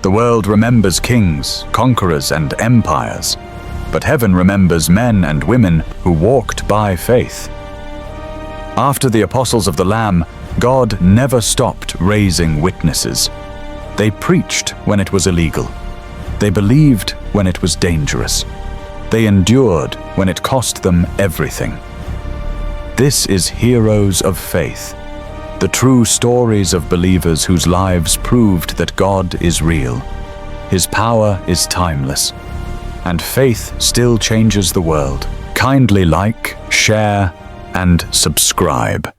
The world remembers kings, conquerors, and empires, but heaven remembers men and women who walked by faith. After the apostles of the Lamb, God never stopped raising witnesses. They preached when it was illegal. They believed when it was dangerous. They endured when it cost them everything. This is heroes of faith, the true stories of believers whose lives proved that God is real. His power is timeless, and faith still changes the world. Kindly like, share, and subscribe,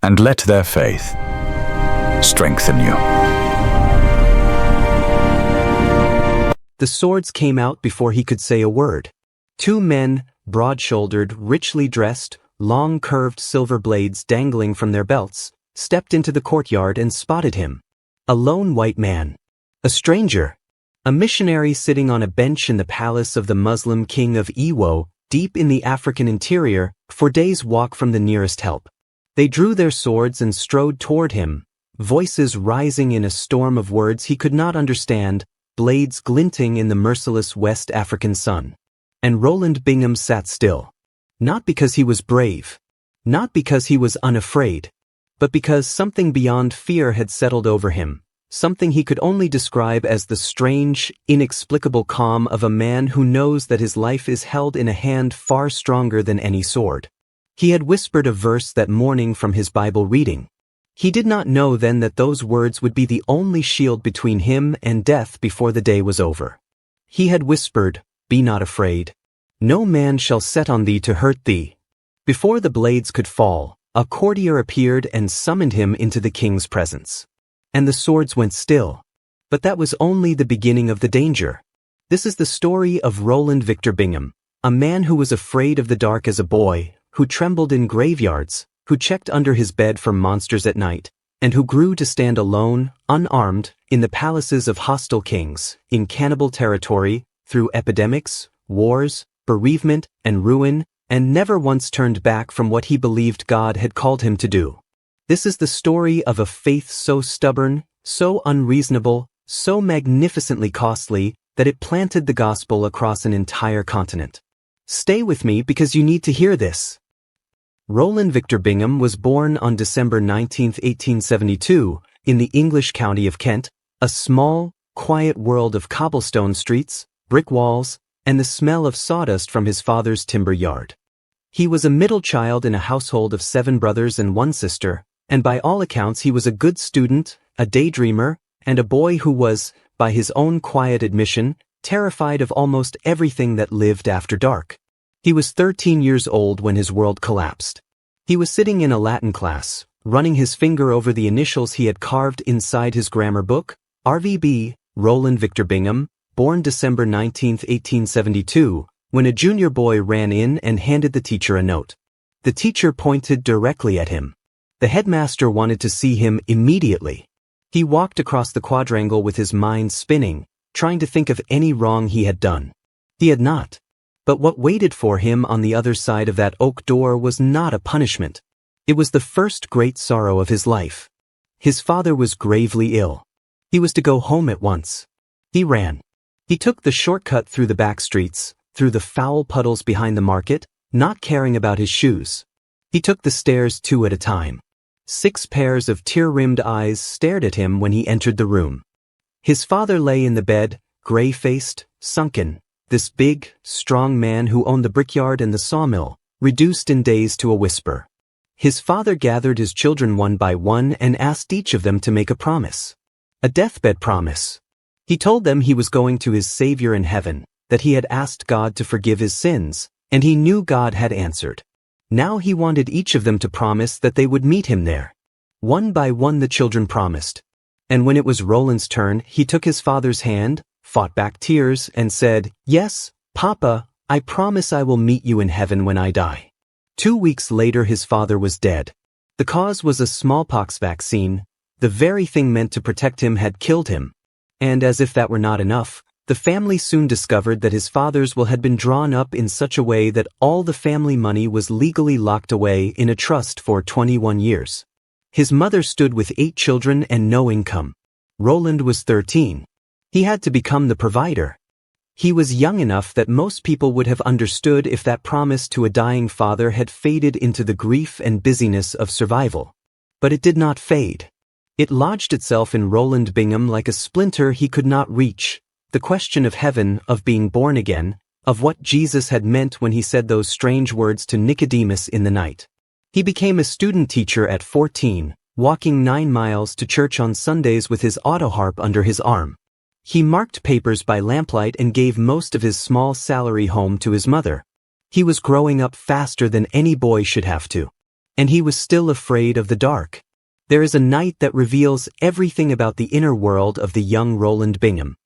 and let their faith strengthen you. The swords came out before he could say a word. Two men, broad-shouldered, richly dressed, long curved silver blades dangling from their belts, stepped into the courtyard and spotted him. A lone white man. A stranger. A missionary sitting on a bench in the palace of the Muslim king of Iwo, deep in the African interior, for days' walk from the nearest help. They drew their swords and strode toward him, voices rising in a storm of words he could not understand, blades glinting in the merciless West African sun. And Rowland Bingham sat still. Not because he was brave, not because he was unafraid, but because something beyond fear had settled over him, something he could only describe as the strange, inexplicable calm of a man who knows that his life is held in a hand far stronger than any sword. He had whispered a verse that morning from his Bible reading. He did not know then that those words would be the only shield between him and death before the day was over. He had whispered, "Be not afraid. No man shall set on thee to hurt thee." Before the blades could fall, a courtier appeared and summoned him into the king's presence. And the swords went still. But that was only the beginning of the danger. This is the story of Rowland Victor Bingham, a man who was afraid of the dark as a boy, who trembled in graveyards, who checked under his bed for monsters at night, and who grew to stand alone, unarmed, in the palaces of hostile kings, in cannibal territory, through epidemics, wars, bereavement, and ruin, and never once turned back from what he believed God had called him to do. This is the story of a faith so stubborn, so unreasonable, so magnificently costly, that it planted the gospel across an entire continent. Stay with me because you need to hear this. Rowland Victor Bingham was born on December 19, 1872, in the English county of Kent, a small, quiet world of cobblestone streets, brick walls, and the smell of sawdust from his father's timber yard. He was a middle child in a household of 7 brothers and 1 sister, and by all accounts he was a good student, a daydreamer, and a boy who was, by his own quiet admission, terrified of almost everything that lived after dark. He was 13 years old when his world collapsed. He was sitting in a Latin class, running his finger over the initials he had carved inside his grammar book, RVB, Rowland Victor Bingham, born December 19, 1872, when a junior boy ran in and handed the teacher a note. The teacher pointed directly at him. The headmaster wanted to see him immediately. He walked across the quadrangle with his mind spinning, trying to think of any wrong he had done. He had not. But what waited for him on the other side of that oak door was not a punishment. It was the first great sorrow of his life. His father was gravely ill. He was to go home at once. He ran. He took the shortcut through the back streets, through the foul puddles behind the market, not caring about his shoes. He took the stairs 2 at a time. 6 pairs of tear-rimmed eyes stared at him when he entered the room. His father lay in the bed, gray-faced, sunken, this big, strong man who owned the brickyard and the sawmill, reduced in days to a whisper. His father gathered his children one by one and asked each of them to make a promise. A deathbed promise. He told them he was going to his Savior in heaven, that he had asked God to forgive his sins, and he knew God had answered. Now he wanted each of them to promise that they would meet him there. One by one the children promised. And when it was Rowland's turn, he took his father's hand, fought back tears, and said, "Yes, Papa, I promise I will meet you in heaven when I die." 2 weeks later his father was dead. The cause was a smallpox vaccine. The very thing meant to protect him had killed him. And as if that were not enough, the family soon discovered that his father's will had been drawn up in such a way that all the family money was legally locked away in a trust for 21 years. His mother stood with 8 children and no income. Rowland was 13. He had to become the provider. He was young enough that most people would have understood if that promise to a dying father had faded into the grief and busyness of survival. But it did not fade. It lodged itself in Rowland Bingham like a splinter he could not reach. The question of heaven, of being born again, of what Jesus had meant when he said those strange words to Nicodemus in the night. He became a student teacher at 14, walking 9 miles to church on Sundays with his autoharp under his arm. He marked papers by lamplight and gave most of his small salary home to his mother. He was growing up faster than any boy should have to. And he was still afraid of the dark. There is a night that reveals everything about the inner world of the young Rowland Bingham.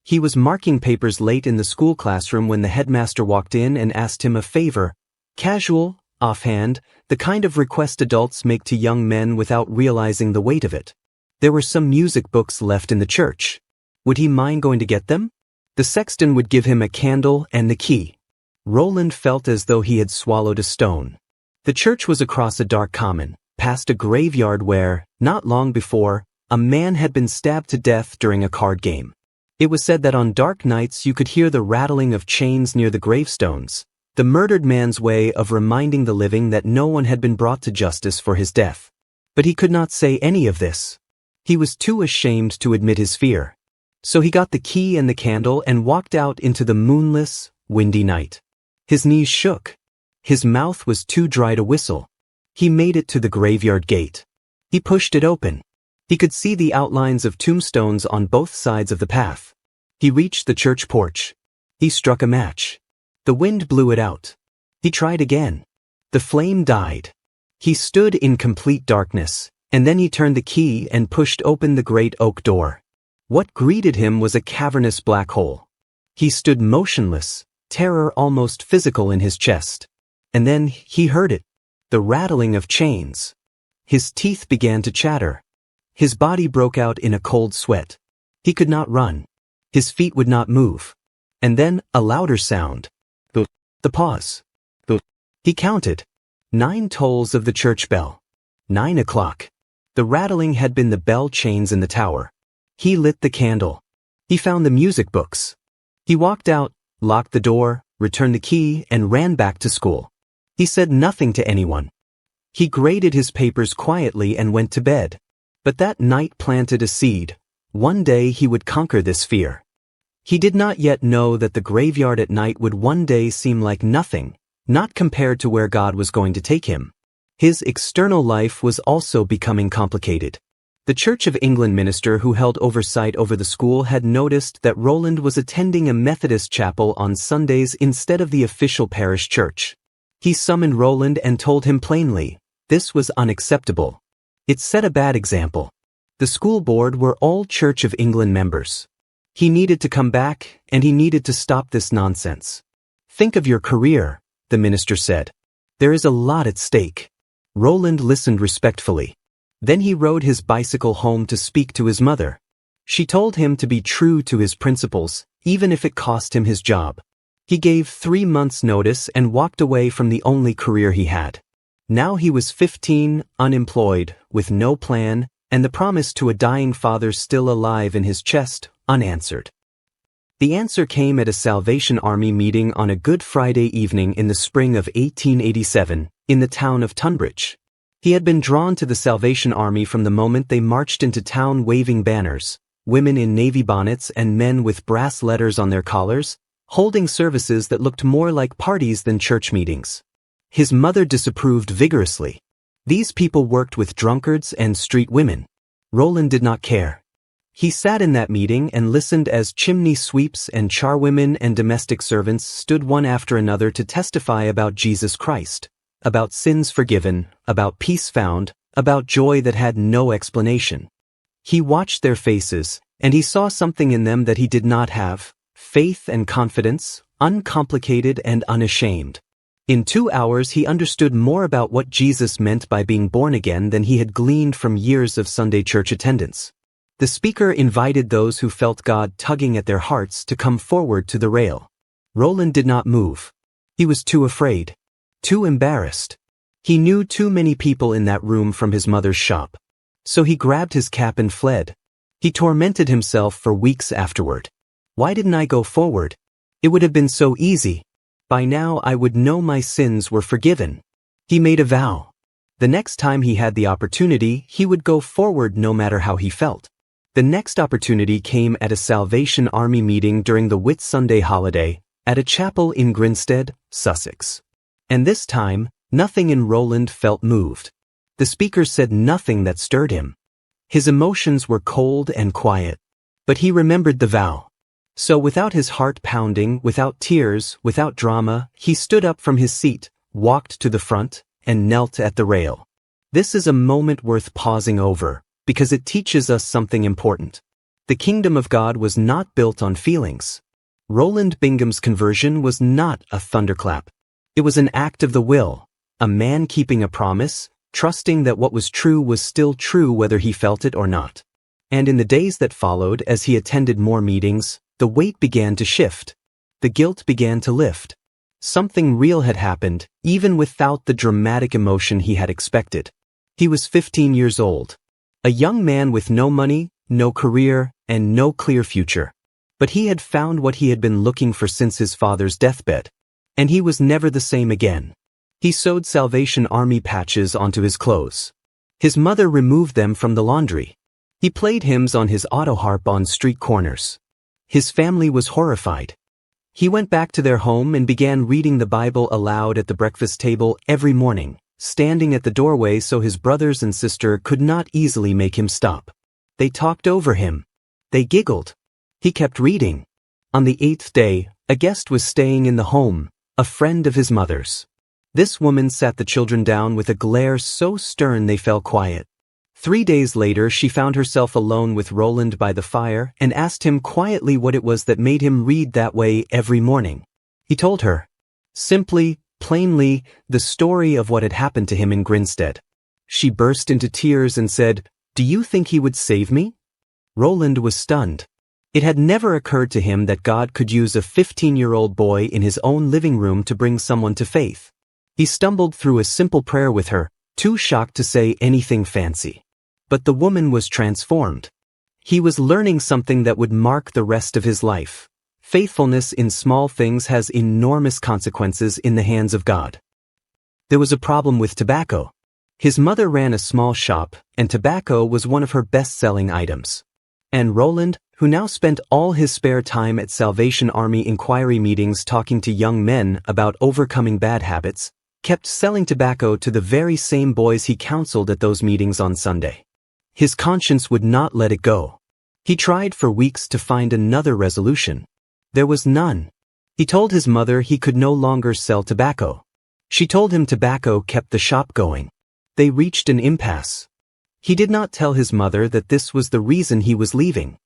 He was marking papers late in the school classroom when the headmaster walked in and asked him a favor. Casual, offhand, the kind of request adults make to young men without realizing the weight of it. There were some music books left in the church. Would he mind going to get them? The sexton would give him a candle and the key. Rowland felt as though he had swallowed a stone. The church was across a dark common, past a graveyard where, not long before, a man had been stabbed to death during a card game. It was said that on dark nights you could hear the rattling of chains near the gravestones, the murdered man's way of reminding the living that no one had been brought to justice for his death. But he could not say any of this. He was too ashamed to admit his fear. So he got the key and the candle and walked out into the moonless, windy night. His knees shook. His mouth was too dry to whistle. He made it to the graveyard gate. He pushed it open. He could see the outlines of tombstones on both sides of the path. He reached the church porch. He struck a match. The wind blew it out. He tried again. The flame died. He stood in complete darkness, and then he turned the key and pushed open the great oak door. What greeted him was a cavernous black hole. He stood motionless, terror almost physical in his chest. And then he heard it, the rattling of chains. His teeth began to chatter. His body broke out in a cold sweat. He could not run. His feet would not move. And then a louder sound. The pause. He counted. 9 tolls of the church bell. 9 o'clock. The rattling had been the bell chains in the tower. He lit the candle. He found the music books. He walked out, locked the door, returned the key, and ran back to school. He said nothing to anyone. He graded his papers quietly and went to bed. But that night planted a seed. One day he would conquer this fear. He did not yet know that the graveyard at night would one day seem like nothing, not compared to where God was going to take him. His external life was also becoming complicated. The Church of England minister who held oversight over the school had noticed that Rowland was attending a Methodist chapel on Sundays instead of the official parish church. He summoned Rowland and told him plainly, this was unacceptable. It set a bad example. The school board were all Church of England members. He needed to come back, and he needed to stop this nonsense. Think of your career, the minister said. There is a lot at stake. Rowland listened respectfully. Then he rode his bicycle home to speak to his mother. She told him to be true to his principles, even if it cost him his job. He gave 3 months' notice and walked away from the only career he had. Now he was 15, unemployed, with no plan, and the promise to a dying father still alive in his chest, unanswered. The answer came at a Salvation Army meeting on a Good Friday evening in the spring of 1887, in the town of Tunbridge. He had been drawn to the Salvation Army from the moment they marched into town waving banners, women in navy bonnets and men with brass letters on their collars, holding services that looked more like parties than church meetings. His mother disapproved vigorously. These people worked with drunkards and street women. Rowland did not care. He sat in that meeting and listened as chimney sweeps and charwomen and domestic servants stood one after another to testify about Jesus Christ, about sins forgiven, about peace found, about joy that had no explanation. He watched their faces, and he saw something in them that he did not have: faith and confidence, uncomplicated and unashamed. In 2 hours he understood more about what Jesus meant by being born again than he had gleaned from years of Sunday church attendance. The speaker invited those who felt God tugging at their hearts to come forward to the rail. Rowland did not move. He was too afraid. Too embarrassed. He knew too many people in that room from his mother's shop. So he grabbed his cap and fled. He tormented himself for weeks afterward. Why didn't I go forward? It would have been so easy. By now I would know my sins were forgiven. He made a vow. The next time he had the opportunity, he would go forward no matter how he felt. The next opportunity came at a Salvation Army meeting during the Whit Sunday holiday, at a chapel in Grinstead, Sussex. And this time, nothing in Rowland felt moved. The speaker said nothing that stirred him. His emotions were cold and quiet. But he remembered the vow. So without his heart pounding, without tears, without drama, he stood up from his seat, walked to the front, and knelt at the rail. This is a moment worth pausing over, because it teaches us something important. The kingdom of God was not built on feelings. Rowland Bingham's conversion was not a thunderclap. It was an act of the will, a man keeping a promise, trusting that what was true was still true whether he felt it or not. And in the days that followed, as he attended more meetings, the weight began to shift. The guilt began to lift. Something real had happened, even without the dramatic emotion he had expected. He was 15 years old. A young man with no money, no career, and no clear future. But he had found what he had been looking for since his father's deathbed. And he was never the same again. He sewed Salvation Army patches onto his clothes. His mother removed them from the laundry. He played hymns on his autoharp on street corners. His family was horrified. He went back to their home and began reading the Bible aloud at the breakfast table every morning, standing at the doorway so his brothers and sister could not easily make him stop. They talked over him. They giggled. He kept reading. On the 8th day, a guest was staying in the home, a friend of his mother's. This woman sat the children down with a glare so stern they fell quiet. 3 days later, she found herself alone with Rowland by the fire and asked him quietly what it was that made him read that way every morning. He told her, simply, plainly, the story of what had happened to him in Grinstead. She burst into tears and said, "Do you think he would save me?" Rowland was stunned. It had never occurred to him that God could use a 15-year-old boy in his own living room to bring someone to faith. He stumbled through a simple prayer with her, too shocked to say anything fancy. But the woman was transformed. He was learning something that would mark the rest of his life. Faithfulness in small things has enormous consequences in the hands of God. There was a problem with tobacco. His mother ran a small shop, and tobacco was one of her best-selling items. And Rowland, who now spent all his spare time at Salvation Army inquiry meetings talking to young men about overcoming bad habits, kept selling tobacco to the very same boys he counseled at those meetings on Sunday. His conscience would not let it go. He tried for weeks to find another resolution. There was none. He told his mother he could no longer sell tobacco. She told him tobacco kept the shop going. They reached an impasse. He did not tell his mother that this was the reason he was leaving.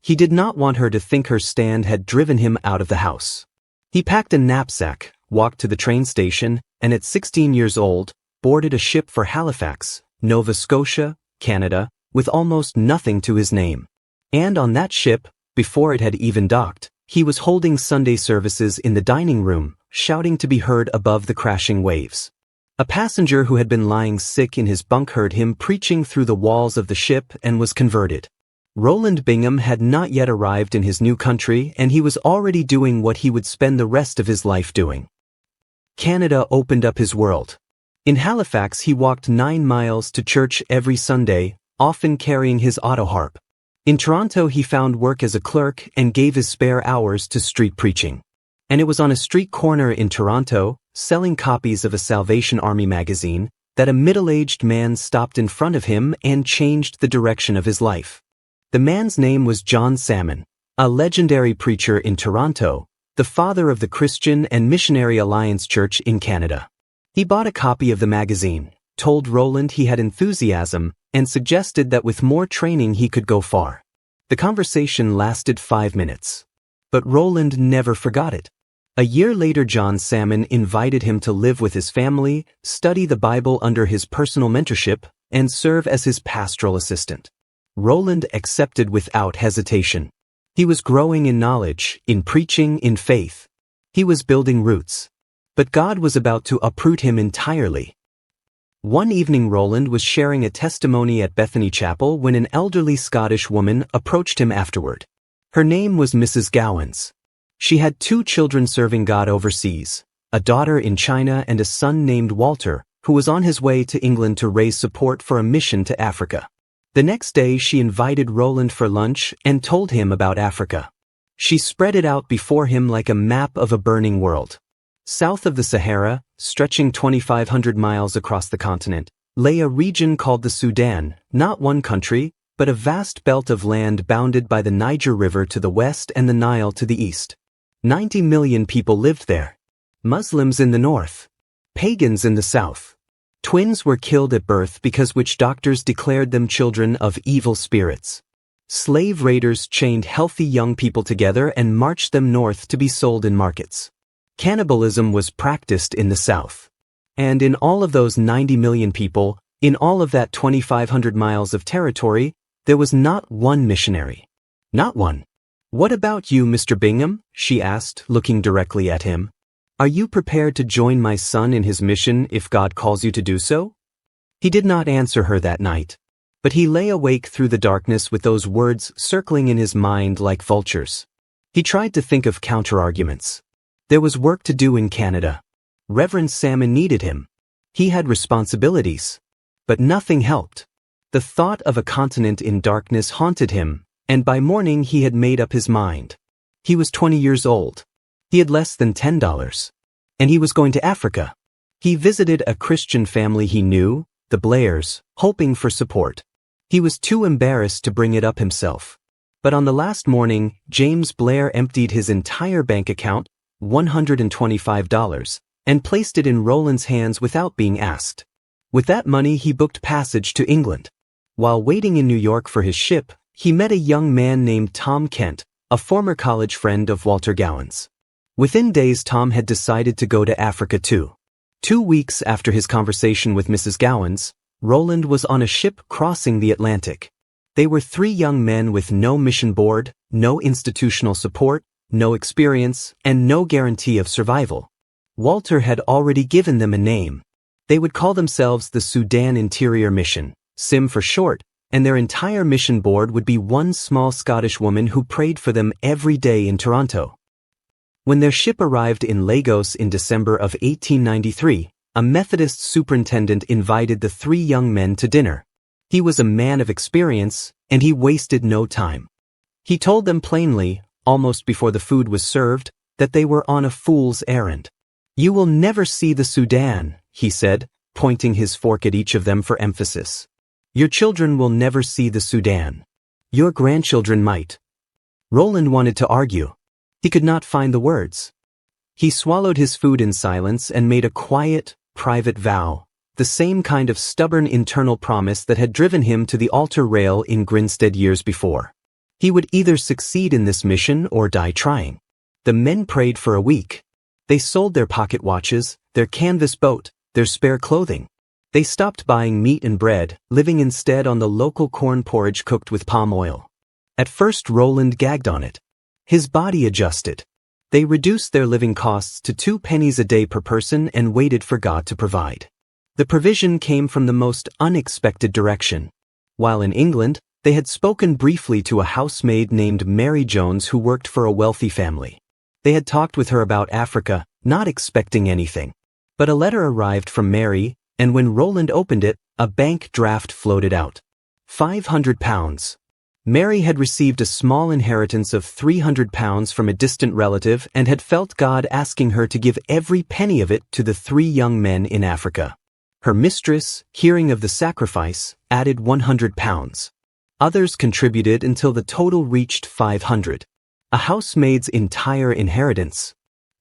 He did not want her to think her stand had driven him out of the house. He packed a knapsack, walked to the train station, and at 16 years old, boarded a ship for Halifax, Nova Scotia, Canada, with almost nothing to his name. And on that ship, before it had even docked, he was holding Sunday services in the dining room, shouting to be heard above the crashing waves. A passenger who had been lying sick in his bunk heard him preaching through the walls of the ship and was converted. Rowland Bingham had not yet arrived in his new country, and he was already doing what he would spend the rest of his life doing. Canada opened up his world. In Halifax, he walked 9 miles to church every Sunday, often carrying his autoharp. In Toronto, he found work as a clerk and gave his spare hours to street preaching. And it was on a street corner in Toronto, selling copies of a Salvation Army magazine, that a middle-aged man stopped in front of him and changed the direction of his life. The man's name was John Salmon, a legendary preacher in Toronto, the father of the Christian and Missionary Alliance Church in Canada. He bought a copy of the magazine, told Rowland he had enthusiasm, and suggested that with more training he could go far. The conversation lasted 5 minutes. But Rowland never forgot it. A year later, John Salmon invited him to live with his family, study the Bible under his personal mentorship, and serve as his pastoral assistant. Rowland accepted without hesitation. He was growing in knowledge, in preaching, in faith. He was building roots. But God was about to uproot him entirely. One evening Rowland was sharing a testimony at Bethany Chapel when an elderly Scottish woman approached him afterward. Her name was Mrs. Gowans. She had 2 children serving God overseas, a daughter in China and a son named Walter, who was on his way to England to raise support for a mission to Africa. The next day she invited Rowland for lunch and told him about Africa. She spread it out before him like a map of a burning world. South of the Sahara, stretching 2,500 miles across the continent, lay a region called the Sudan, not one country, but a vast belt of land bounded by the Niger River to the west and the Nile to the east. 90 million people lived there. Muslims in the north, pagans in the south. Twins were killed at birth because witch doctors declared them children of evil spirits. Slave raiders chained healthy young people together and marched them north to be sold in markets. Cannibalism was practiced in the south. And in all of those 90 million people, in all of that 2,500 miles of territory, there was not one missionary. Not one. "What about you, Mr. Bingham?" she asked, looking directly at him. "Are you prepared to join my son in his mission if God calls you to do so?" He did not answer her that night, but he lay awake through the darkness with those words circling in his mind like vultures. He tried to think of counter-arguments. There was work to do in Canada. Reverend Salmon needed him. He had responsibilities. But nothing helped. The thought of a continent in darkness haunted him, and by morning he had made up his mind. He was 20 years old. He had less than $10. And he was going to Africa. He visited a Christian family he knew, the Blairs, hoping for support. He was too embarrassed to bring it up himself. But on the last morning, James Blair emptied his entire bank account, $125, and placed it in Rowland's hands without being asked. With that money he booked passage to England. While waiting in New York for his ship, he met a young man named Tom Kent, a former college friend of Walter Gowan's. Within days Tom had decided to go to Africa too. 2 weeks after his conversation with Mrs. Gowans, Rowland was on a ship crossing the Atlantic. They were 3 young men with no mission board, no institutional support, no experience, and no guarantee of survival. Walter had already given them a name. They would call themselves the Sudan Interior Mission, SIM for short, and their entire mission board would be one small Scottish woman who prayed for them every day in Toronto. When their ship arrived in Lagos in December of 1893, a Methodist superintendent invited the 3 young men to dinner. He was a man of experience, and he wasted no time. He told them plainly, almost before the food was served, that they were on a fool's errand. "You will never see the Sudan," he said, pointing his fork at each of them for emphasis. "Your children will never see the Sudan. Your grandchildren might." Rowland wanted to argue. He could not find the words. He swallowed his food in silence and made a quiet, private vow, the same kind of stubborn internal promise that had driven him to the altar rail in Grinstead years before. He would either succeed in this mission or die trying. The men prayed for a week. They sold their pocket watches, their canvas boat, their spare clothing. They stopped buying meat and bread, living instead on the local corn porridge cooked with palm oil. At first Rowland gagged on it. His body adjusted. They reduced their living costs to 2 pennies a day per person and waited for God to provide. The provision came from the most unexpected direction. While in England, they had spoken briefly to a housemaid named Mary Jones who worked for a wealthy family. They had talked with her about Africa, not expecting anything. But a letter arrived from Mary, and when Rowland opened it, a bank draft floated out. £500. Mary had received a small inheritance of £300 from a distant relative and had felt God asking her to give every penny of it to the 3 young men in Africa. Her mistress, hearing of the sacrifice, added £100. Others contributed until the total reached $500. A housemaid's entire inheritance.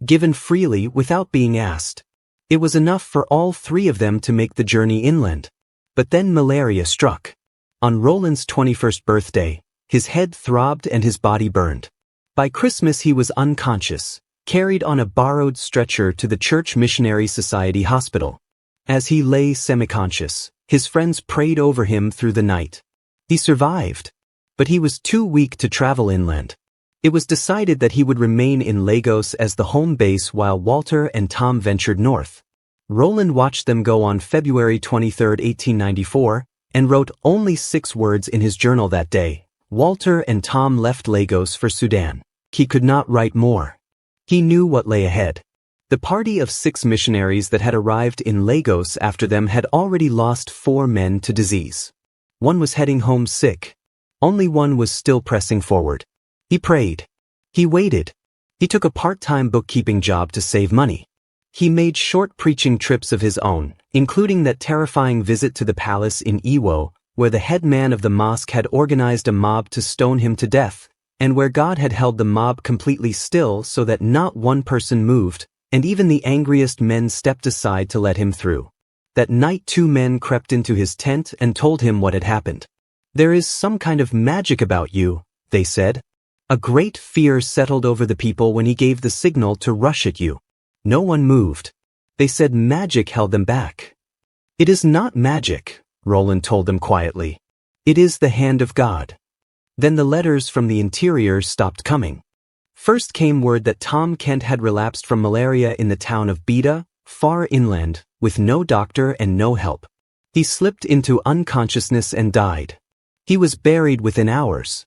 Given freely without being asked. It was enough for all 3 of them to make the journey inland. But then malaria struck. On Rowland's 21st birthday, his head throbbed and his body burned. By Christmas he was unconscious, carried on a borrowed stretcher to the Church Missionary Society hospital. As he lay semi-conscious, his friends prayed over him through the night. He survived, but he was too weak to travel inland. It was decided that he would remain in Lagos as the home base while Walter and Tom ventured north. Rowland watched them go on February 23, 1894, and wrote only 6 words in his journal that day. Walter and Tom left Lagos for Sudan. He could not write more. He knew what lay ahead. The party of 6 missionaries that had arrived in Lagos after them had already lost 4 men to disease. One was heading home sick. Only one was still pressing forward. He prayed. He waited. He took a part-time bookkeeping job to save money. He made short preaching trips of his own, including that terrifying visit to the palace in Iwo, where the head man of the mosque had organized a mob to stone him to death, and where God had held the mob completely still so that not one person moved, and even the angriest men stepped aside to let him through. That night 2 men crept into his tent and told him what had happened. "There is some kind of magic about you," they said. A great fear settled over the people when he gave the signal to rush at you. No one moved. They said magic held them back. "It is not magic," Rowland told them quietly. "It is the hand of God." Then the letters from the interior stopped coming. First came word that Tom Kent had relapsed from malaria in the town of Bida, far inland, with no doctor and no help. He slipped into unconsciousness and died. He was buried within hours.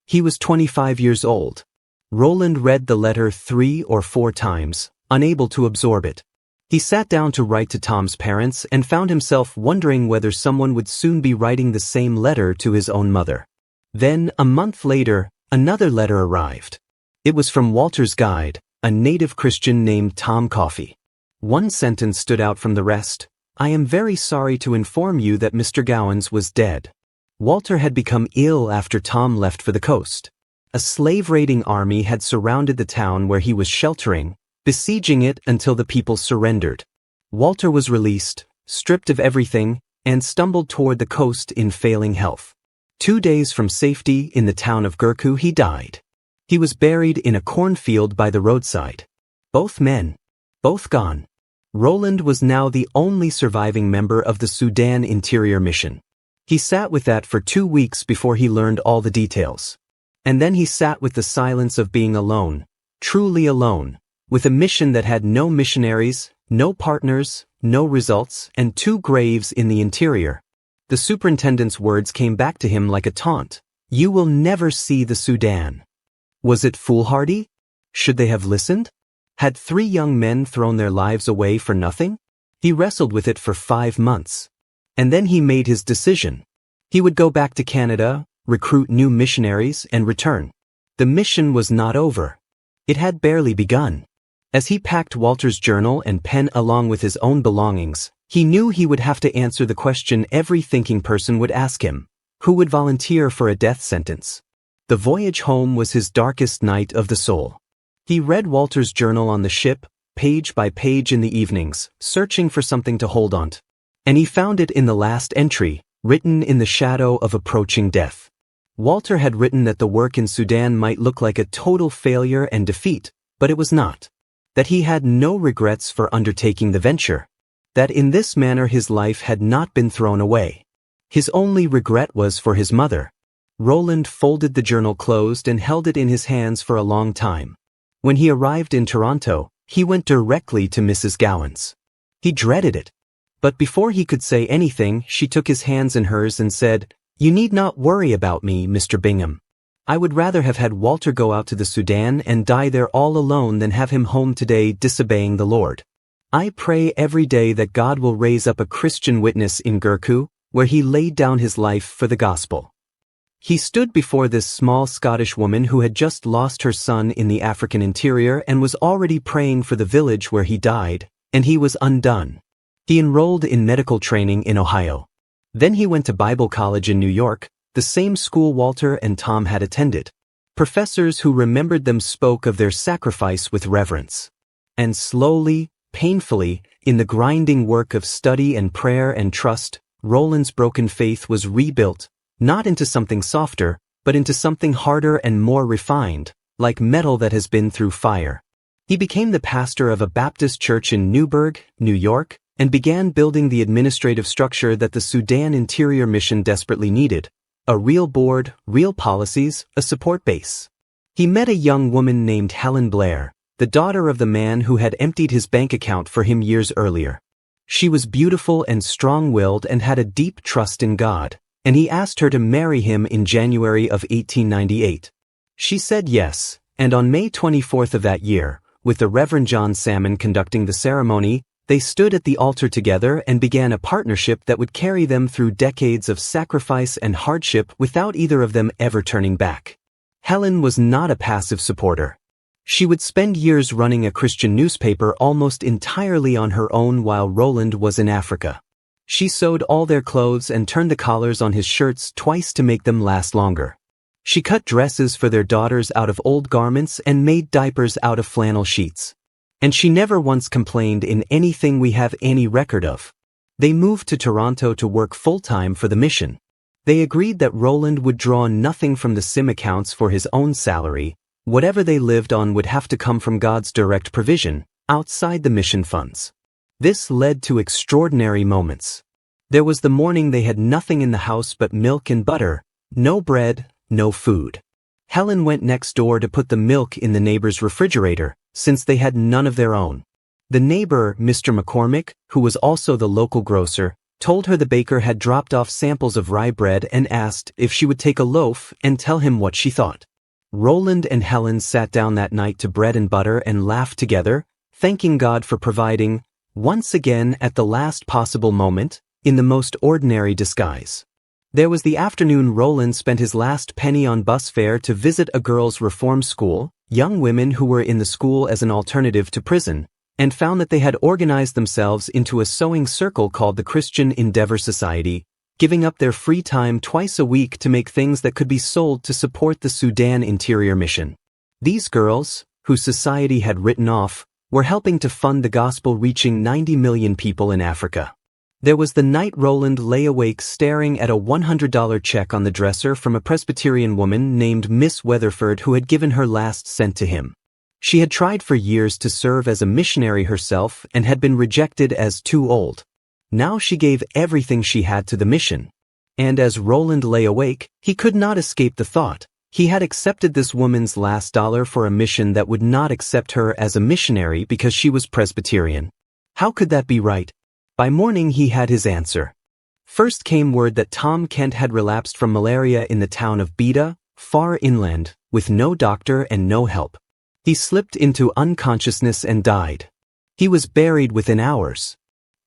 He was 25 years old. Rowland read the letter 3 or 4 times, unable to absorb it. He sat down to write to Tom's parents and found himself wondering whether someone would soon be writing the same letter to his own mother. Then, a month later, another letter arrived. It was from Walter's guide, a native Christian named Tom Coffey. One sentence stood out from the rest. "I am very sorry to inform you that Mr. Gowans was dead." Walter had become ill after Tom left for the coast. A slave-raiding army had surrounded the town where he was sheltering, besieging it until the people surrendered. Walter was released, stripped of everything, and stumbled toward the coast in failing health. 2 days from safety in the town of Gurku he died. He was buried in a cornfield by the roadside. Both men. Both gone. Rowland was now the only surviving member of the Sudan Interior Mission. He sat with that for 2 weeks before he learned all the details. And then he sat with the silence of being alone, truly alone, with a mission that had no missionaries, no partners, no results, and 2 graves in the interior. The superintendent's words came back to him like a taunt. "You will never see the Sudan." Was it foolhardy? Should they have listened? Had 3 young men thrown their lives away for nothing? He wrestled with it for 5 months. And then he made his decision. He would go back to Canada, recruit new missionaries, and return. The mission was not over. It had barely begun. As he packed Walter's journal and pen along with his own belongings, he knew he would have to answer the question every thinking person would ask him: who would volunteer for a death sentence? The voyage home was his darkest night of the soul. He read Walter's journal on the ship, page by page in the evenings, searching for something to hold on to. And he found it in the last entry, written in the shadow of approaching death. Walter had written that the work in Sudan might look like a total failure and defeat, but it was not. That he had no regrets for undertaking the venture. That in this manner his life had not been thrown away. His only regret was for his mother. Rowland folded the journal closed and held it in his hands for a long time. When he arrived in Toronto, he went directly to Mrs. Gowans. He dreaded it. But before he could say anything, she took his hands in hers and said, "You need not worry about me, Mr. Bingham. I would rather have had Walter go out to the Sudan and die there all alone than have him home today disobeying the Lord. I pray every day that God will raise up a Christian witness in Gurku, where he laid down his life for the gospel." He stood before this small Scottish woman who had just lost her son in the African interior and was already praying for the village where he died, and he was undone. He enrolled in medical training in Ohio. Then he went to Bible college in New York, the same school Walter and Tom had attended. Professors who remembered them spoke of their sacrifice with reverence. And slowly, painfully, in the grinding work of study and prayer and trust, Rowland's broken faith was rebuilt, not into something softer, but into something harder and more refined, like metal that has been through fire. He became the pastor of a Baptist church in Newburgh, New York, and began building the administrative structure that the Sudan Interior Mission desperately needed: a real board, real policies, a support base. He met a young woman named Helen Blair, the daughter of the man who had emptied his bank account for him years earlier. She was beautiful and strong-willed and had a deep trust in God, and he asked her to marry him in January of 1898. She said yes, and on May 24th of that year, with the Reverend John Salmon conducting the ceremony, they stood at the altar together and began a partnership that would carry them through decades of sacrifice and hardship without either of them ever turning back. Helen was not a passive supporter. She would spend years running a Christian newspaper almost entirely on her own while Rowland was in Africa. She sewed all their clothes and turned the collars on his shirts twice to make them last longer. She cut dresses for their daughters out of old garments and made diapers out of flannel sheets. And she never once complained in anything we have any record of. They moved to Toronto to work full-time for the mission. They agreed that Rowland would draw nothing from the SIM accounts for his own salary. Whatever they lived on would have to come from God's direct provision, outside the mission funds. This led to extraordinary moments. There was the morning they had nothing in the house but milk and butter, no bread, no food. Helen went next door to put the milk in the neighbor's refrigerator, since they had none of their own. The neighbor, Mr. McCormick, who was also the local grocer, told her the baker had dropped off samples of rye bread and asked if she would take a loaf and tell him what she thought. Rowland and Helen sat down that night to bread and butter and laughed together, thanking God for providing, once again at the last possible moment, in the most ordinary disguise. There was the afternoon Rowland spent his last penny on bus fare to visit a girls' reform school, young women who were in the school as an alternative to prison, and found that they had organized themselves into a sewing circle called the Christian Endeavor Society, giving up their free time twice a week to make things that could be sold to support the Sudan Interior Mission. These girls, who society had written off, were helping to fund the gospel reaching 90 million people in Africa. There was the night Rowland lay awake staring at a $100 check on the dresser from a Presbyterian woman named Miss Weatherford who had given her last cent to him. She had tried for years to serve as a missionary herself and had been rejected as too old. Now she gave everything she had to the mission. And as Rowland lay awake, he could not escape the thought. He had accepted this woman's last dollar for a mission that would not accept her as a missionary because she was Presbyterian. How could that be right? By morning he had his answer. First came word that Tom Kent had relapsed from malaria in the town of Beta, far inland, with no doctor and no help. He slipped into unconsciousness and died. He was buried within hours.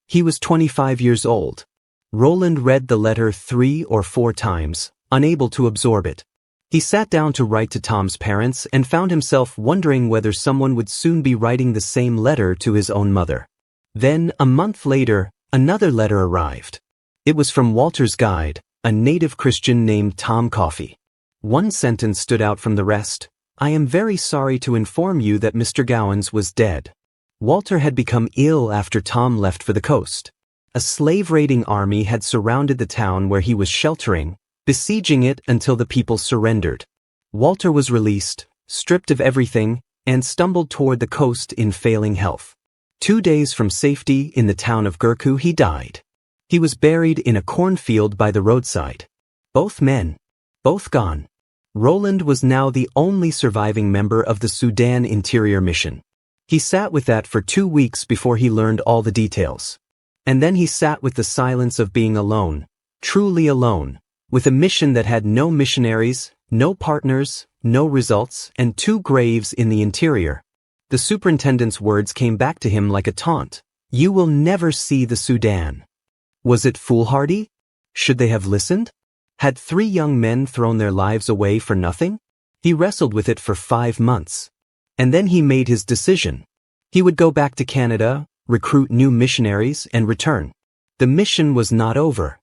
He was 25 years old. Rowland read the letter 3 or 4 times, unable to absorb it. He sat down to write to Tom's parents and found himself wondering whether someone would soon be writing the same letter to his own mother. Then, a month later, another letter arrived. It was from Walter's guide, a native Christian named Tom Coffey. One sentence stood out from the rest. "I am very sorry to inform you that Mr. Gowans was dead." Walter had become ill after Tom left for the coast. A slave-raiding army had surrounded the town where he was sheltering, besieging it until the people surrendered. Walter was released, stripped of everything, and stumbled toward the coast in failing health. 2 days from safety in the town of Gurku he died. He was buried in a cornfield by the roadside. Both men. Both gone. Rowland was now the only surviving member of the Sudan Interior Mission. He sat with that for 2 weeks before he learned all the details. And then he sat with the silence of being alone, truly alone, with a mission that had no missionaries, no partners, no results, and 2 graves in the interior. The superintendent's words came back to him like a taunt. "You will never see the Sudan." Was it foolhardy? Should they have listened? Had 3 young men thrown their lives away for nothing? He wrestled with it for 5 months. And then he made his decision. He would go back to Canada, recruit new missionaries, and return. The mission was not over.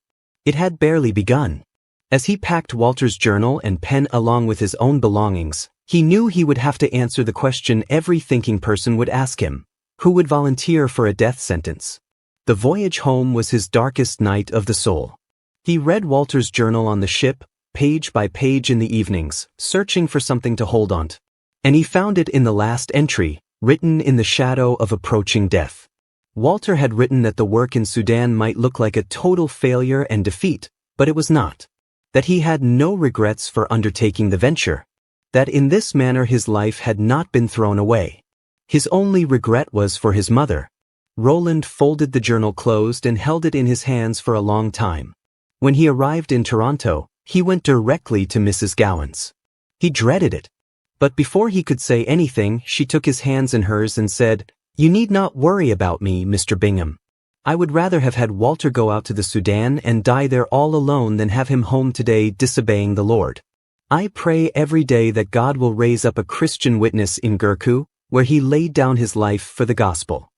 It had barely begun. As he packed Walter's journal and pen along with his own belongings, he knew he would have to answer the question every thinking person would ask him: who would volunteer for a death sentence? The voyage home was his darkest night of the soul. He read Walter's journal on the ship, page by page in the evenings, searching for something to hold on to. And he found it in the last entry, written in the shadow of approaching death. Walter had written that the work in Sudan might look like a total failure and defeat, but it was not. That he had no regrets for undertaking the venture. That in this manner his life had not been thrown away. His only regret was for his mother. Rowland folded the journal closed and held it in his hands for a long time. When he arrived in Toronto, he went directly to Mrs. Gowan's. He dreaded it. But before he could say anything, she took his hands in hers and said, "You need not worry about me, Mr. Bingham. I would rather have had Walter go out to the Sudan and die there all alone than have him home today disobeying the Lord. I pray every day that God will raise up a Christian witness in Gurku, where he laid down his life for the gospel."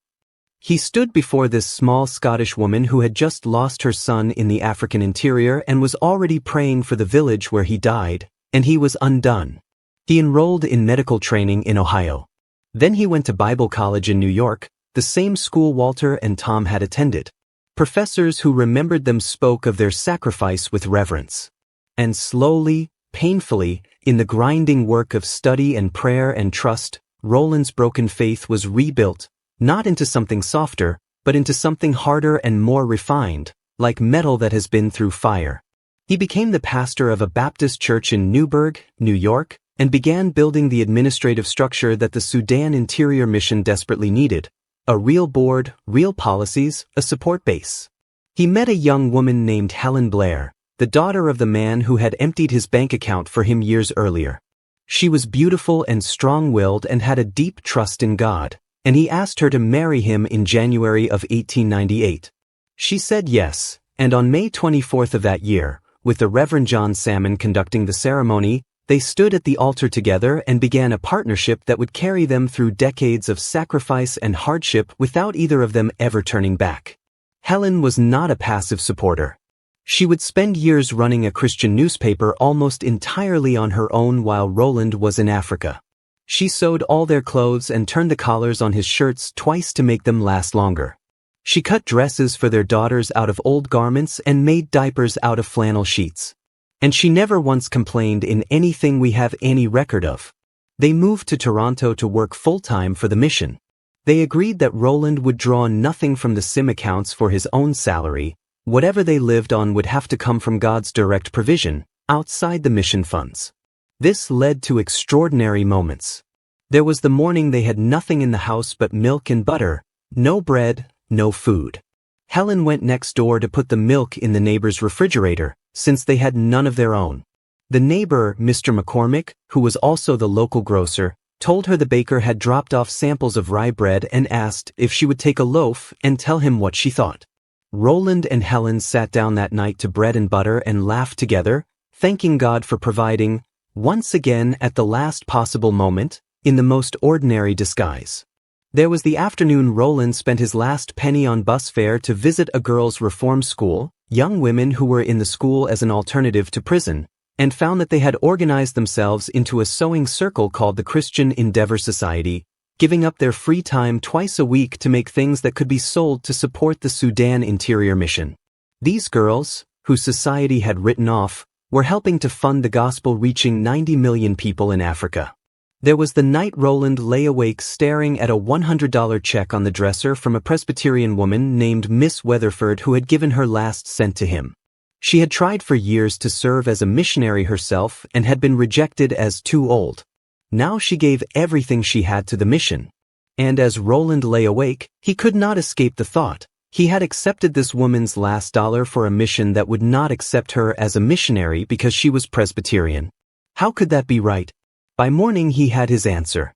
He stood before this small Scottish woman who had just lost her son in the African interior and was already praying for the village where he died, and he was undone. He enrolled in medical training in Ohio. Then he went to Bible college in New York, the same school Walter and Tom had attended. Professors who remembered them spoke of their sacrifice with reverence. And slowly, painfully, in the grinding work of study and prayer and trust, Rowland's broken faith was rebuilt, not into something softer, but into something harder and more refined, like metal that has been through fire. He became the pastor of a Baptist church in Newburgh, New York, and began building the administrative structure that the Sudan Interior Mission desperately needed: a real board, real policies, a support base. He met a young woman named Helen Blair, the daughter of the man who had emptied his bank account for him years earlier. She was beautiful and strong-willed and had a deep trust in God, and he asked her to marry him in January of 1898. She said yes, and on May 24th of that year, with the Reverend John Salmon conducting the ceremony, they stood at the altar together and began a partnership that would carry them through decades of sacrifice and hardship without either of them ever turning back. Helen was not a passive supporter. She would spend years running a Christian newspaper almost entirely on her own while Rowland was in Africa. She sewed all their clothes and turned the collars on his shirts twice to make them last longer. She cut dresses for their daughters out of old garments and made diapers out of flannel sheets. And she never once complained in anything we have any record of. They moved to Toronto to work full-time for the mission. They agreed that Rowland would draw nothing from the SIM accounts for his own salary. Whatever they lived on would have to come from God's direct provision, outside the mission funds. This led to extraordinary moments. There was the morning they had nothing in the house but milk and butter, no bread, no food. Helen went next door to put the milk in the neighbor's refrigerator, since they had none of their own. The neighbor, Mr. McCormick, who was also the local grocer, told her the baker had dropped off samples of rye bread and asked if she would take a loaf and tell him what she thought. Rowland and Helen sat down that night to bread and butter and laughed together, thanking God for providing, once again at the last possible moment, in the most ordinary disguise. There was the afternoon Rowland spent his last penny on bus fare to visit a girls' reform school, young women who were in the school as an alternative to prison, and found that they had organized themselves into a sewing circle called the Christian Endeavor Society, giving up their free time twice a week to make things that could be sold to support the Sudan Interior Mission. These girls, who society had written off, were helping to fund the gospel reaching 90 million people in Africa. There was the night Rowland lay awake staring at a $100 check on the dresser from a Presbyterian woman named Miss Weatherford who had given her last cent to him. She had tried for years to serve as a missionary herself and had been rejected as too old. Now she gave everything she had to the mission. And as Rowland lay awake, he could not escape the thought. He had accepted this woman's last dollar for a mission that would not accept her as a missionary because she was Presbyterian. How could that be right? By morning he had his answer.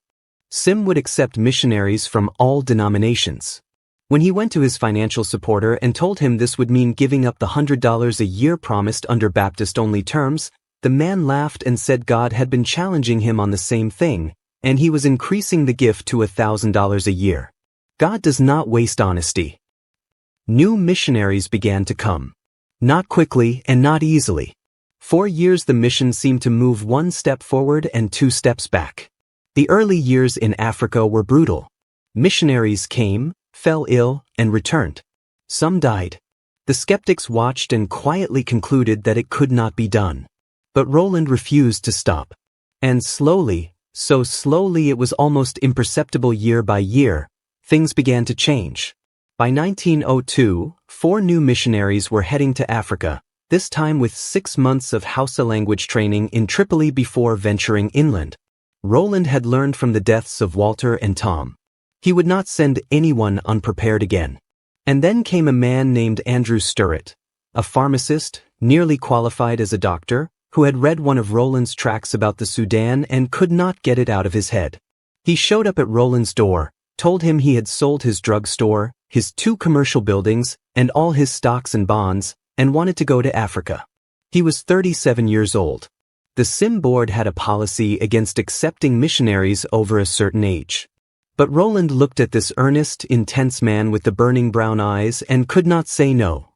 SIM would accept missionaries from all denominations. When he went to his financial supporter and told him this would mean giving up the $100 a year promised under Baptist-only terms, the man laughed and said God had been challenging him on the same thing, and he was increasing the gift to $1,000 a year. God does not waste honesty. New missionaries began to come. Not quickly and not easily. 4 years the mission seemed to move 1 step forward and 2 steps back. The early years in Africa were brutal. Missionaries came, fell ill, and returned. Some died. The skeptics watched and quietly concluded that it could not be done. But Rowland refused to stop. And slowly, so slowly it was almost imperceptible year by year, things began to change. By 1902, 4 new missionaries were heading to Africa, this time with 6 months of Hausa language training in Tripoli before venturing inland. Rowland had learned from the deaths of Walter and Tom. He would not send anyone unprepared again. And then came a man named Andrew Sturrett, a pharmacist, nearly qualified as a doctor, who had read one of Rowland's tracts about the Sudan and could not get it out of his head. He showed up at Rowland's door, told him he had sold his drugstore, his 2 commercial buildings, and all his stocks and bonds, and wanted to go to Africa. He was 37 years old. The SIM board had a policy against accepting missionaries over a certain age. But Rowland looked at this earnest, intense man with the burning brown eyes and could not say no.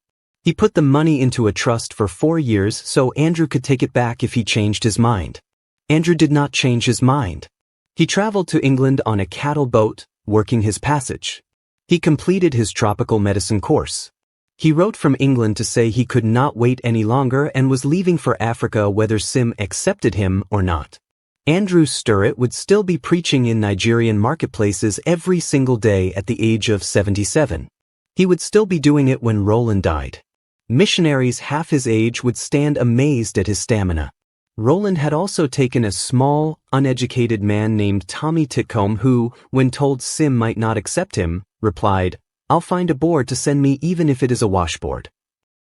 He put the money into a trust for 4 years so Andrew could take it back if he changed his mind. Andrew did not change his mind. He traveled to England on a cattle boat, working his passage. He completed his tropical medicine course. He wrote from England to say he could not wait any longer and was leaving for Africa whether SIM accepted him or not. Andrew Sturrett would still be preaching in Nigerian marketplaces every single day at the age of 77. He would still be doing it when Rowland died. Missionaries half his age would stand amazed at his stamina. Rowland had also taken a small, uneducated man named Tommy Titcomb who, when told SIM might not accept him, replied, "I'll find a board to send me even if it is a washboard."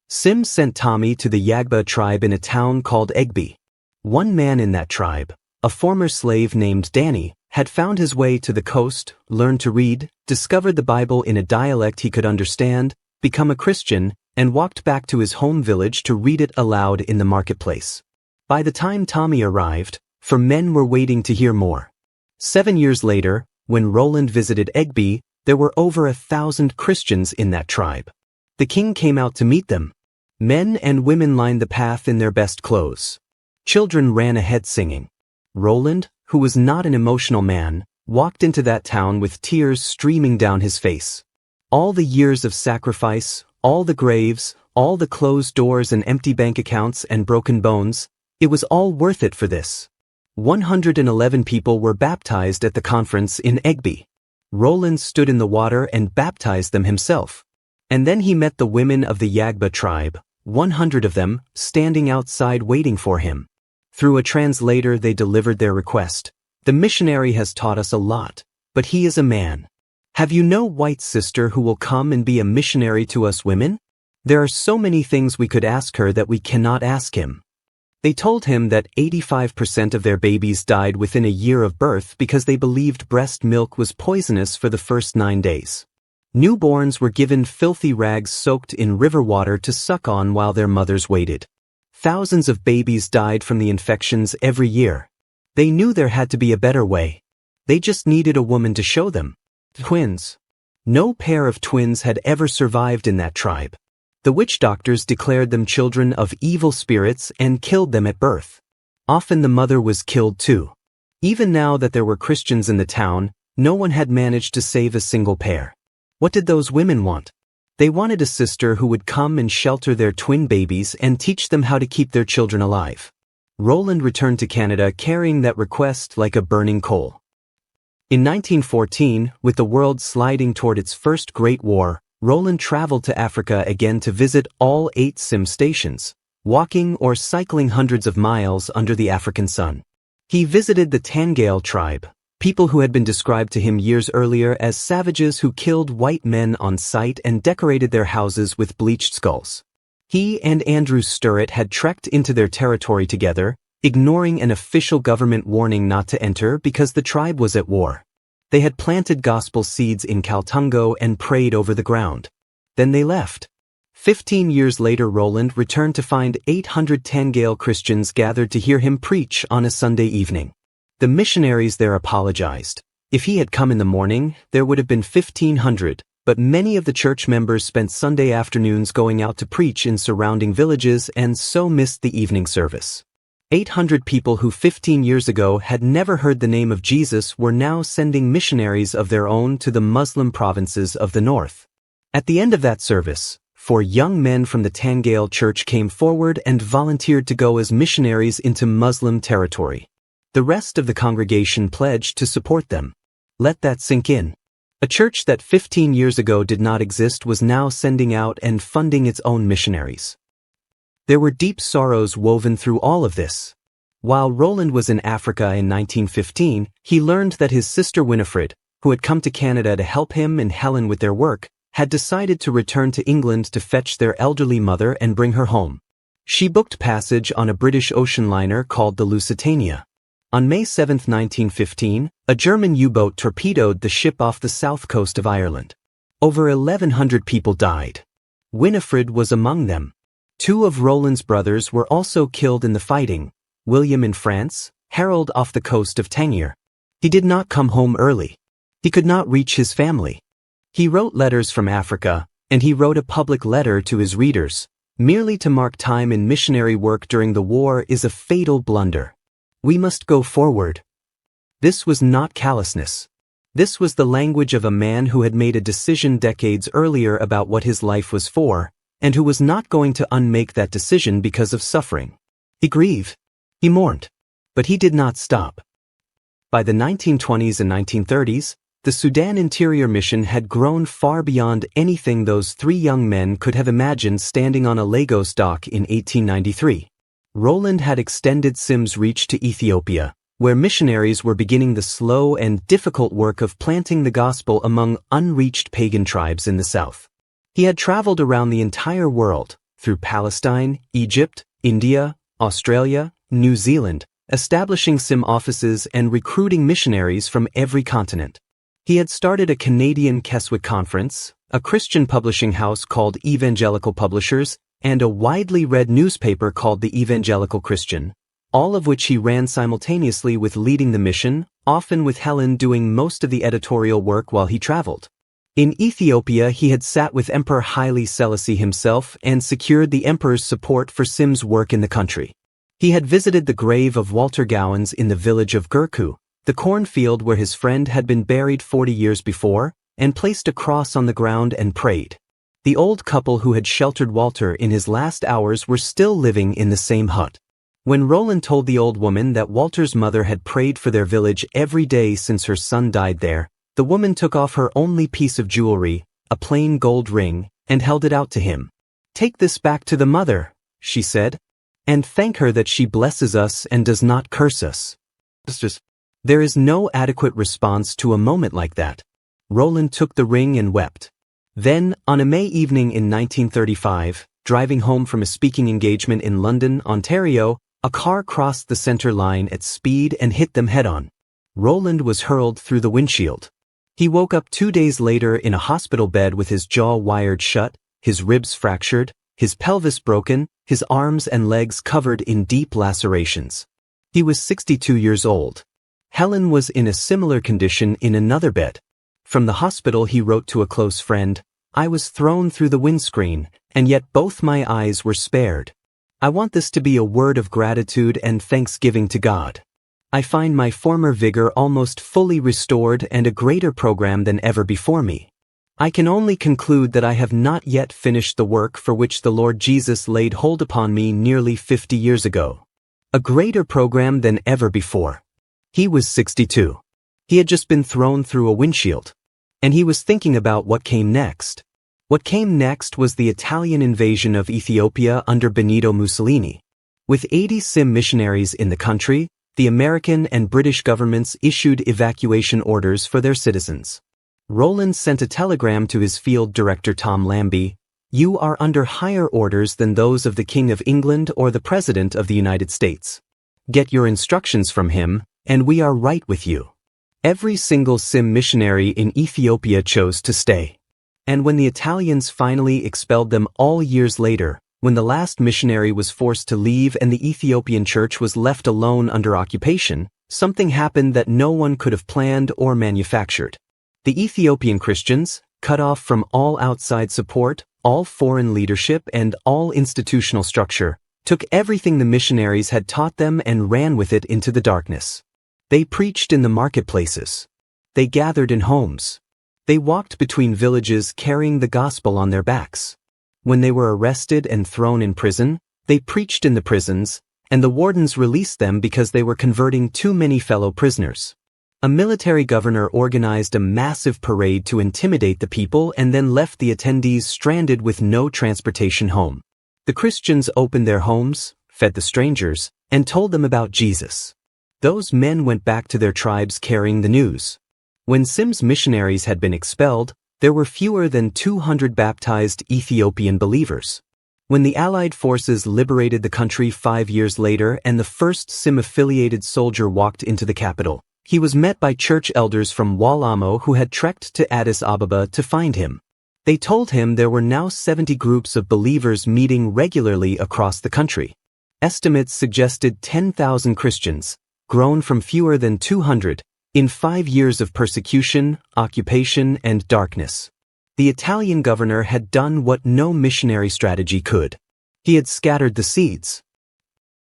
SIM sent Tommy to the Yagba tribe in a town called Egbe. One man in that tribe, a former slave named Danny, had found his way to the coast, learned to read, discovered the Bible in a dialect he could understand, become a Christian, and walked back to his home village to read it aloud in the marketplace. By the time Tommy arrived, for men were waiting to hear more. 7 years later, when Rowland visited Egbe, there were over 1,000 Christians in that tribe. The king came out to meet them. Men and women lined the path in their best clothes. Children ran ahead singing. Rowland, who was not an emotional man, walked into that town with tears streaming down his face. All the years of sacrifice, all the graves, all the closed doors and empty bank accounts and broken bones, it was all worth it for this. 111 people were baptized at the conference in Egbe. Rowland stood in the water and baptized them himself. And then he met the women of the Yagba tribe, 100 of them, standing outside waiting for him. Through a translator they delivered their request. "The missionary has taught us a lot, but he is a man. Have you no white sister who will come and be a missionary to us women? There are so many things we could ask her that we cannot ask him." They told him that 85% of their babies died within a year of birth because they believed breast milk was poisonous for the first 9 days. Newborns were given filthy rags soaked in river water to suck on while their mothers waited. Thousands of babies died from the infections every year. They knew there had to be a better way. They just needed a woman to show them. Twins. No pair of twins had ever survived in that tribe. The witch doctors declared them children of evil spirits and killed them at birth. Often the mother was killed too. Even now that there were Christians in the town, no one had managed to save a single pair. What did those women want? They wanted a sister who would come and shelter their twin babies and teach them how to keep their children alive. Rowland returned to Canada carrying that request like a burning coal. In 1914, with the world sliding toward its first Great War, Rowland traveled to Africa again to visit all 8 SIM stations, walking or cycling hundreds of miles under the African sun. He visited the Tangale tribe, people who had been described to him years earlier as savages who killed white men on sight and decorated their houses with bleached skulls. He and Andrew Sturrett had trekked into their territory together, ignoring an official government warning not to enter because the tribe was at war. They had planted gospel seeds in Kaltungo and prayed over the ground. Then they left. 15 years later Rowland returned to find 800 Tangale Christians gathered to hear him preach on a Sunday evening. The missionaries there apologized. If he had come in the morning, there would have been 1,500, but many of the church members spent Sunday afternoons going out to preach in surrounding villages and so missed the evening service. 800 people who 15 years ago had never heard the name of Jesus were now sending missionaries of their own to the Muslim provinces of the north. At the end of that service, 4 young men from the Tangale church came forward and volunteered to go as missionaries into Muslim territory. The rest of the congregation pledged to support them. Let that sink in. A church that 15 years ago did not exist was now sending out and funding its own missionaries. There were deep sorrows woven through all of this. While Rowland was in Africa in 1915, he learned that his sister Winifred, who had come to Canada to help him and Helen with their work, had decided to return to England to fetch their elderly mother and bring her home. She booked passage on a British ocean liner called the Lusitania. On May 7, 1915, a German U-boat torpedoed the ship off the south coast of Ireland. Over 1,100 people died. Winifred was among them. 2 of Rowland's brothers were also killed in the fighting, William in France, Harold off the coast of Tangier. He did not come home early. He could not reach his family. He wrote letters from Africa, and he wrote a public letter to his readers. Merely to mark time in missionary work during the war is a fatal blunder. We must go forward. This was not callousness. This was the language of a man who had made a decision decades earlier about what his life was for, and who was not going to unmake that decision because of suffering. He grieved. He mourned. But he did not stop. By the 1920s and 1930s, the Sudan Interior Mission had grown far beyond anything those 3 young men could have imagined standing on a Lagos dock in 1893. Rowland had extended Sim's reach to Ethiopia, where missionaries were beginning the slow and difficult work of planting the gospel among unreached pagan tribes in the south. He had traveled around the entire world, through Palestine, Egypt, India, Australia, New Zealand, establishing Sim offices and recruiting missionaries from every continent. He had started a Canadian Keswick conference, a Christian publishing house called Evangelical Publishers, and a widely read newspaper called the Evangelical Christian, all of which he ran simultaneously with leading the mission, often with Helen doing most of the editorial work while he traveled. In Ethiopia, he had sat with Emperor Haile Selassie himself and secured the emperor's support for Sim's work in the country. He had visited the grave of Walter Gowans in the village of Gurku, the cornfield where his friend had been buried 40 years before, and placed a cross on the ground and prayed. The old couple who had sheltered Walter in his last hours were still living in the same hut. When Rowland told the old woman that Walter's mother had prayed for their village every day since her son died there, the woman took off her only piece of jewelry, a plain gold ring, and held it out to him. "Take this back to the mother," she said, "and thank her that she blesses us and does not curse us." There is no adequate response to a moment like that. Rowland took the ring and wept. Then, on a May evening in 1935, driving home from a speaking engagement in London, Ontario, a car crossed the center line at speed and hit them head-on. Rowland was hurled through the windshield. He woke up 2 days later in a hospital bed with his jaw wired shut, his ribs fractured, his pelvis broken, his arms and legs covered in deep lacerations. He was 62 years old. Helen was in a similar condition in another bed. From the hospital he wrote to a close friend, "I was thrown through the windscreen, and yet both my eyes were spared. I want this to be a word of gratitude and thanksgiving to God. I find my former vigor almost fully restored and a greater program than ever before me. I can only conclude that I have not yet finished the work for which the Lord Jesus laid hold upon me nearly 50 years ago. A greater program than ever before." He was 62. He had just been thrown through a windshield. And he was thinking about what came next. What came next was the Italian invasion of Ethiopia under Benito Mussolini. With 80 Sim missionaries in the country, the American and British governments issued evacuation orders for their citizens. Rowland sent a telegram to his field director Tom Lambie, "You are under higher orders than those of the King of England or the President of the United States. Get your instructions from him, and we are right with you." Every single Sim missionary in Ethiopia chose to stay. And when the Italians finally expelled them all years later, when the last missionary was forced to leave and the Ethiopian church was left alone under occupation, something happened that no one could have planned or manufactured. The Ethiopian Christians, cut off from all outside support, all foreign leadership, and all institutional structure, took everything the missionaries had taught them and ran with it into the darkness. They preached in the marketplaces. They gathered in homes. They walked between villages carrying the gospel on their backs. When they were arrested and thrown in prison, they preached in the prisons, and the wardens released them because they were converting too many fellow prisoners. A military governor organized a massive parade to intimidate the people and then left the attendees stranded with no transportation home. The Christians opened their homes, fed the strangers, and told them about Jesus. Those men went back to their tribes carrying the news. When Sim's missionaries had been expelled, there were fewer than 200 baptized Ethiopian believers. When the Allied forces liberated the country 5 years later and the first Sim-affiliated soldier walked into the capital, he was met by church elders from Walamo who had trekked to Addis Ababa to find him. They told him there were now 70 groups of believers meeting regularly across the country. Estimates suggested 10,000 Christians, grown from fewer than 200, in 5 years of persecution, occupation, and darkness. The Italian governor had done what no missionary strategy could. He had scattered the seeds.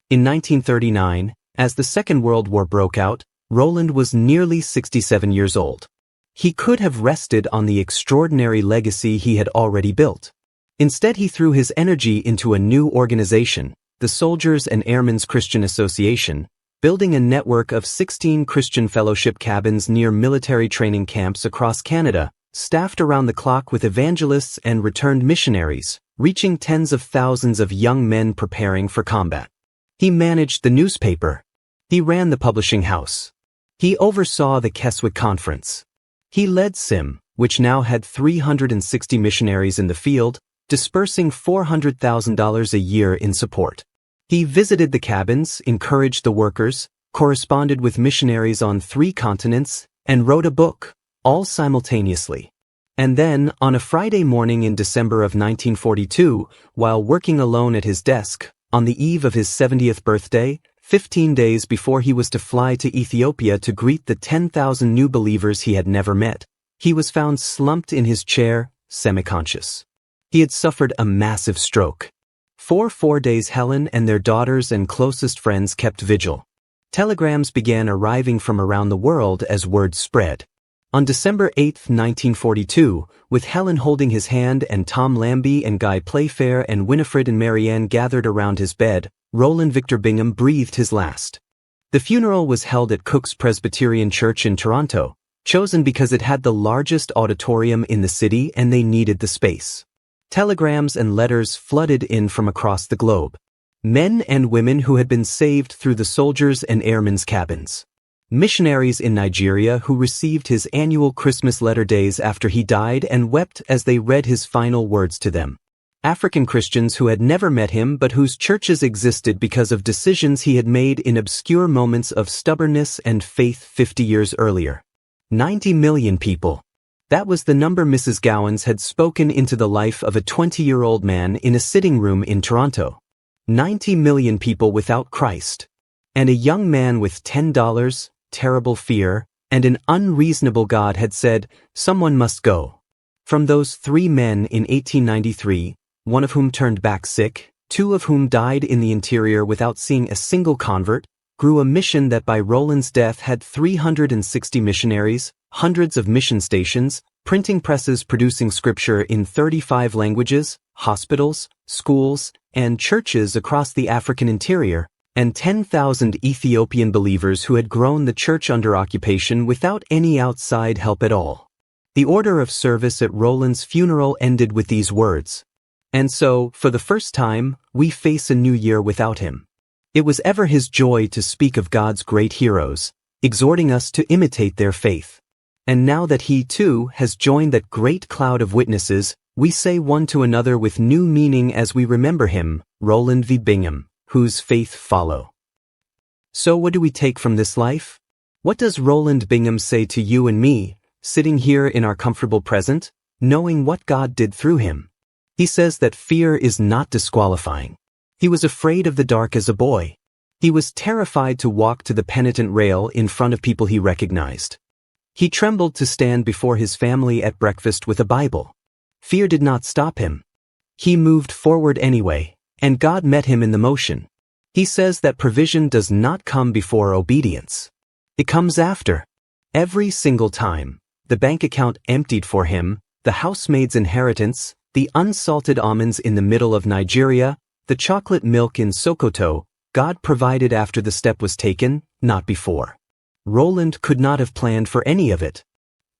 In 1939, as the Second World War broke out, Rowland was nearly 67 years old. He could have rested on the extraordinary legacy he had already built. Instead, he threw his energy into a new organization, the Soldiers and Airmen's Christian Association, building a network of 16 Christian fellowship cabins near military training camps across Canada, staffed around the clock with evangelists and returned missionaries, reaching tens of thousands of young men preparing for combat. He managed the newspaper. He ran the publishing house. He oversaw the Keswick Conference. He led SIM, which now had 360 missionaries in the field, dispersing $400,000 a year in support. He visited the cabins, encouraged the workers, corresponded with missionaries on 3 continents, and wrote a book, all simultaneously. And then, on a Friday morning in December of 1942, while working alone at his desk, on the eve of his 70th birthday, 15 days before he was to fly to Ethiopia to greet the 10,000 new believers he had never met, he was found slumped in his chair, semi-conscious. He had suffered a massive stroke. For 4 days, Helen and their daughters and closest friends kept vigil. Telegrams began arriving from around the world as word spread. On December 8, 1942, with Helen holding his hand and Tom Lambie and Guy Playfair and Winifred and Marianne gathered around his bed, Rowland Victor Bingham breathed his last. The funeral was held at Cook's Presbyterian Church in Toronto, chosen because it had the largest auditorium in the city and they needed the space. Telegrams and letters flooded in from across the globe. Men and women who had been saved through the Soldiers and Airmen's cabins. Missionaries in Nigeria who received his annual Christmas letter days after he died and wept as they read his final words to them. African Christians who had never met him but whose churches existed because of decisions he had made in obscure moments of stubbornness and faith 50 years earlier. 90 million people. That was the number Mrs. Gowans had spoken into the life of a 20-year-old man in a sitting room in Toronto. 90 million people without Christ. And a young man with $10, terrible fear, and an unreasonable God had said, "Someone must go." From those 3 men in 1893, one of whom turned back sick, 2 of whom died in the interior without seeing a single convert, grew a mission that by Rowland's death had 360 missionaries, hundreds of mission stations, printing presses producing scripture in 35 languages, hospitals, schools, and churches across the African interior, and 10,000 Ethiopian believers who had grown the church under occupation without any outside help at all. The order of service at Rowland's funeral ended with these words. And so, for the first time, we face a new year without him. It was ever his joy to speak of God's great heroes, exhorting us to imitate their faith. And now that he, too, has joined that great cloud of witnesses, we say one to another with new meaning as we remember him, Rowland V. Bingham, whose faith follow. So what do we take from this life? What does Rowland Bingham say to you and me, sitting here in our comfortable present, knowing what God did through him? He says that fear is not disqualifying. He was afraid of the dark as a boy. He was terrified to walk to the penitent rail in front of people he recognized. He trembled to stand before his family at breakfast with a Bible. Fear did not stop him. He moved forward anyway, and God met him in the motion. He says that provision does not come before obedience. It comes after. Every single time, the bank account emptied for him, the housemaid's inheritance, the unsalted almonds in the middle of Nigeria, the chocolate milk in Sokoto, God provided after the step was taken, not before. Rowland could not have planned for any of it.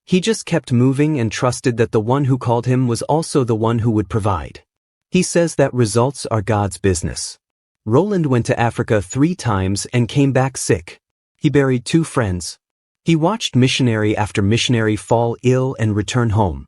He just kept moving and trusted that the one who called him was also the one who would provide. He says that results are God's business. Rowland went to Africa 3 times and came back sick. He buried 2 friends. He watched missionary after missionary fall ill and return home.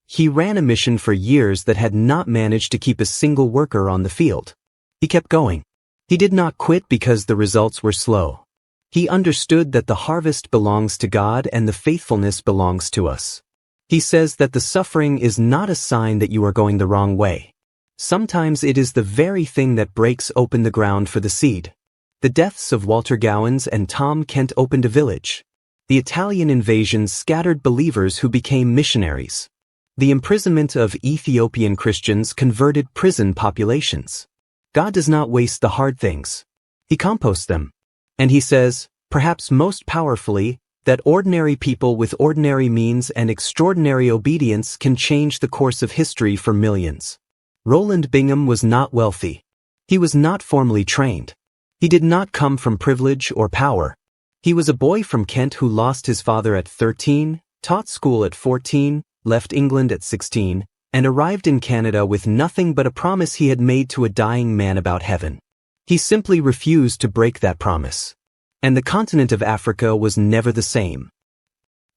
He ran a mission for years that had not managed to keep a single worker on the field. He kept going. He did not quit because the results were slow. He understood that the harvest belongs to God and the faithfulness belongs to us. He says that the suffering is not a sign that you are going the wrong way. Sometimes it is the very thing that breaks open the ground for the seed. The deaths of Walter Gowans and Tom Kent opened a village. The Italian invasion scattered believers who became missionaries. The imprisonment of Ethiopian Christians converted prison populations. God does not waste the hard things. He composts them. And he says, perhaps most powerfully, that ordinary people with ordinary means and extraordinary obedience can change the course of history for millions. Rowland Bingham was not wealthy. He was not formally trained. He did not come from privilege or power. He was a boy from Kent who lost his father at 13, taught school at 14, left England at 16, and arrived in Canada with nothing but a promise he had made to a dying man about heaven. He simply refused to break that promise. And the continent of Africa was never the same.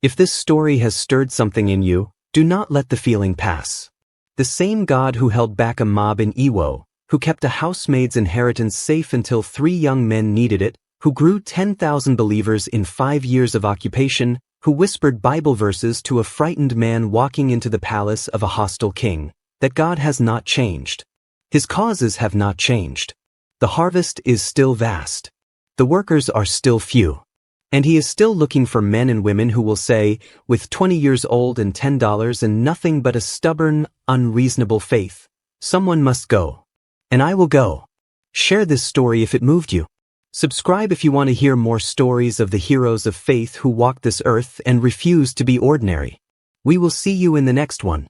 If this story has stirred something in you, do not let the feeling pass. The same God who held back a mob in Iwo, who kept a housemaid's inheritance safe until 3 young men needed it, who grew 10,000 believers in 5 years of occupation, who whispered Bible verses to a frightened man walking into the palace of a hostile king, that God has not changed. His causes have not changed. The harvest is still vast. The workers are still few. And he is still looking for men and women who will say, with 20 years old and $10 and nothing but a stubborn, unreasonable faith, someone must go. And I will go. Share this story if it moved you. Subscribe if you want to hear more stories of the heroes of faith who walked this earth and refused to be ordinary. We will see you in the next one.